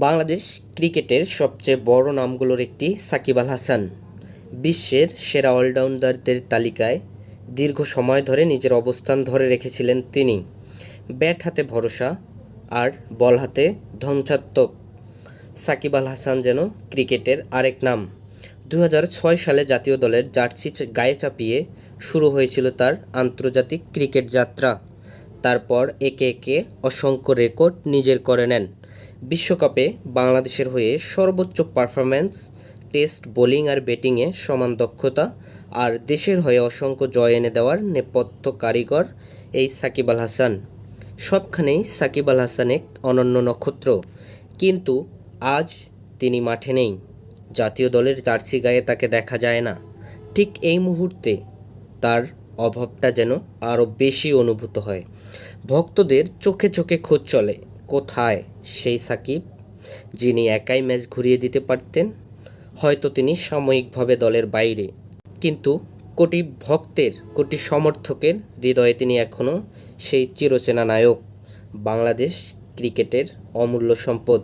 বাংলাদেশ ক্রিকেটের সবচেয়ে বড় নামগুলোর একটি সাকিব আল হাসান। বিশ্বের সেরা অলরাউন্ডারদের তালিকায় দীর্ঘ সময় ধরে নিজের অবস্থান ধরে রেখেছিলেন তিনি। ব্যাট হাতে ভরসা আর বল হাতে ধ্বংসাত্মক সাকিব আল হাসান যেন ক্রিকেটের আরেক নাম। 2006 সালে জাতীয় দলের জার্সি গায়ে চাপিয়ে শুরু হয়েছিল তার আন্তর্জাতিক ক্রিকেট যাত্রা। তারপর একে একে অসংখ্য রেকর্ড নিজের করে নেন। বিশ্বকাপে বাংলাদেশের হয়ে সর্বোচ্চ পারফরম্যান্স, টেস্ট বোলিং আর ব্যাটিংয়ে সমান দক্ষতা আর দেশের হয়ে অসংখ্য জয় এনে দেওয়ার নেপথ্য কারিগর এই সাকিব আল হাসান। সবখানেই সাকিব আল হাসান এক অনন্য নক্ষত্র, কিন্তু আজ তিনি মাঠে নেই। জাতীয় দলের জার্সি গায়ে তাকে দেখা যায় না। ঠিক এই মুহূর্তে তার অভাবটা যেন আরও বেশি অনুভূত হয়। ভক্তদের চোখে চোখে খোঁজ চলে, কোথায় সেই সাকিব যিনি একাই ম্যাচ ঘুরিয়ে দিতে পারতেন। হয়তো তিনি সাময়িকভাবে দলের বাইরে, কিন্তু কোটি ভক্তের, কোটি সমর্থকের হৃদয়ে তিনি এখনও সেই চিরচেনা নায়ক, বাংলাদেশ ক্রিকেটের অমূল্য সম্পদ।